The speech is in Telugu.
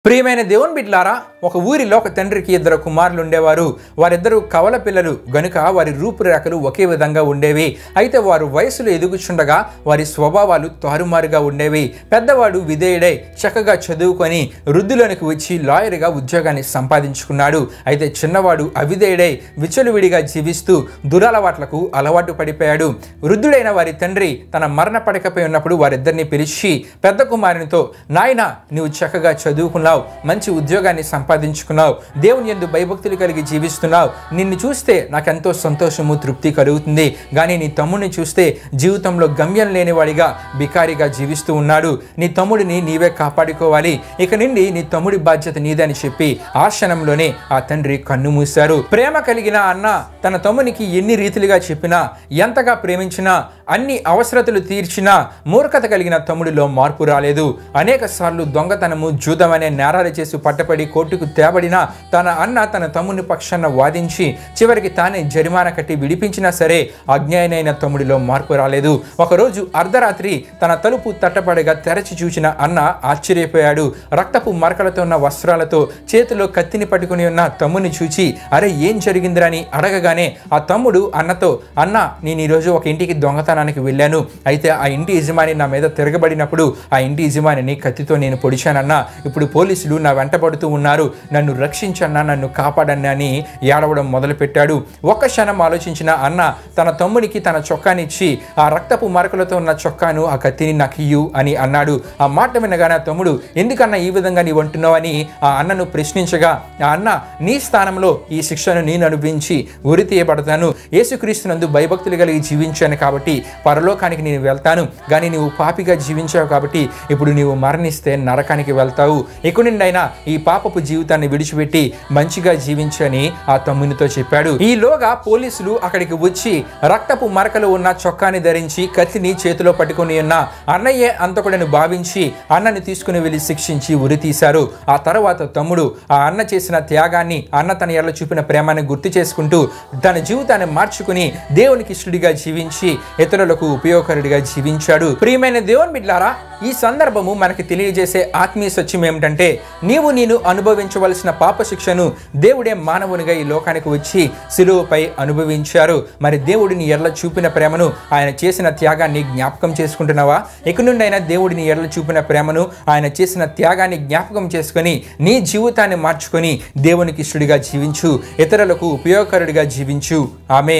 ప్రియమైన దేవుని బిడ్డలారా, ఒక ఊరిలో ఒక తండ్రికి ఇద్దరు కుమారులు ఉండేవారు. వారిద్దరూ కవల పిల్లలు గనుక వారి రూపురేఖలు ఒకే విధంగా ఉండేవి. అయితే వారు వయసులో ఎదుగుచుండగా వారి స్వభావాలు తారుమారుగా ఉండేవి. పెద్దవాడు విధేయుడై చక్కగా చదువుకొని వృద్ధిలోనికి వచ్చి లాయర్గా ఉద్యోగాన్ని సంపాదించుకున్నాడు. అయితే చిన్నవాడు అవిధేయుడై విచలువిడిగా జీవిస్తూ దురలవాట్లకు అలవాటు పడిపోయాడు. వృద్ధుడైన వారి తండ్రి తన మరణ పడకపై ఉన్నప్పుడు వారిద్దరిని పిలిచి, పెద్ద కుమారునితో, నాయనా, నీవు చక్కగా చదువుకున్నావు, మంచి ఉద్యోగాన్ని సంపాదించుకున్నావు, దేవుని యందు భయభక్తులు కలిగి జీవిస్తున్నావు, నిన్ను చూస్తే నాకెంతో సంతోషము తృప్తి కలుగుతుంది. కానీ నీ తమ్ముడిని చూస్తే జీవితంలో గమ్యం లేనివాడిగా బికారిగా జీవిస్తూ ఉన్నాడు. నీ తమ్ముడిని నీవే కాపాడుకోవాలి, ఇక నుండి నీ తమ్ముడి బాధ్యత నీదని చెప్పి ఆ క్షణంలోనే ఆ తండ్రి కన్ను మూశారు. ప్రేమ కలిగిన అన్న తన తమ్మునికి ఎన్ని రీతిలుగా చెప్పినా, ఎంతగా ప్రేమించినా, అన్ని అవసరతలు తీర్చినా మూర్ఖత కలిగిన తమ్ముడిలో మార్పు రాలేదు. అనేక సార్లు దొంగతనము, జూదం అనే నేరాలు చేసి పట్టపడి కోర్టుకు తేబడినా తన అన్న తన తమ్ముని పక్షాన వాదించి చివరికి తానే జరిమానా కట్టి విడిపించినా సరే అజ్ఞానైన తమ్ముడిలో మార్పు రాలేదు. ఒకరోజు అర్ధరాత్రి తన తలుపు తట్టపడగా తెరచి చూసిన అన్న ఆశ్చర్యపోయాడు. రక్తపు మరకలతో ఉన్న వస్త్రాలతో చేతిలో కత్తిని పట్టుకుని ఉన్న తమ్ముని చూచి, అరే ఏం జరిగిందిరని అడగగానే ఆ తమ్ముడు అన్నతో, అన్న, నేను ఈరోజు ఒక ఇంటికి దొంగతనానికి వెళ్ళాను. అయితే ఆ ఇంటి యజమాని నా మీద తిరగబడినప్పుడు ఆ ఇంటి యజమానిని కత్తితో నేను పొడిచానన్నా. ఇప్పుడు పోలీసులు నా వెంటబడుతూ ఉన్నారు, నన్ను రక్షించన్నా, నన్ను కాపాడన్నా అని ఏడవడం మొదలుపెట్టాడు. ఒక్క క్షణం ఆలోచించిన అన్న తన తమ్మునికి తన చొక్కానిచ్చి, ఆ రక్తపు మరకలతో ఉన్న చొక్కాను, ఆ కత్తిని నాకు ఇయ్యు అని అన్నాడు. ఆ మాట వినగానే తమ్ముడు, ఎందుకన్నా ఈ విధంగా నీవు అంటున్నావు అని ఆ అన్నను ప్రశ్నించగా, ఆ అన్న, నీ స్థానంలో ఈ శిక్షను నేను అనుభవించి ఉరి తీయబడతాను. యేసుక్రీస్తునందు భయభక్తులు కలిగి జీవించాను కాబట్టి పరలోకానికి నేను వెళ్తాను. కానీ నీవు పాపిగా జీవించావు కాబట్టి ఇప్పుడు నీవు మరణిస్తే నరకానికి వెళ్తావు. ఇక నుండైనా ఈ పాపపు జీవితాన్ని విడిచిపెట్టి మంచిగా జీవించని ఆ తమ్మునితో చెప్పాడు. ఈలోగా పోలీసులు అక్కడికి వచ్చి రక్తపు మరకలు ఉన్న చొక్కాని ధరించి కత్తిని చేతిలో పట్టుకుని ఉన్న అన్నయ్యే అంతకుడని భావించి అన్నని తీసుకుని వెళ్ళి శిక్షించి ఉరి తీశారు. ఆ తర్వాత తమ్ముడు ఆ అన్న చేసిన త్యాగాన్ని, అన్న తన ఎడల చూపిన ప్రేమాన్ని గుర్తు చేసుకుంటూ తన జీవితాన్ని మార్చుకుని దేవునికి ఇష్టడిగా జీవించి ఇతరులకు ఉపయోగకరుడిగా జీవించాడు. ప్రియమైన దేవుని బిడ్డలారా, ఈ సందర్భము మనకి తెలియజేసే ఆత్మీయ సత్యం ఏమిటంటే, నేను అనుభవించవలసిన పాప శిక్షను దేవుడే మానవునిగా ఈ లోకానికి వచ్చి శిలువపై అనుభవించారు. మరి దేవుడిని ఎడల చూపిన ప్రేమను, ఆయన చేసిన త్యాగాన్ని జ్ఞాపకం చేసుకుంటున్నావా? ఇక నుండి అయినా దేవుడిని ఎడల చూపిన ప్రేమను, ఆయన చేసిన త్యాగాన్ని జ్ఞాపకం చేసుకొని నీ జీవితాన్ని మార్చుకొని దేవునికి ఇష్టడిగా జీవించు, ఇతరులకు ఉపయోగకరుడిగా జీవించు. ఆమేన్.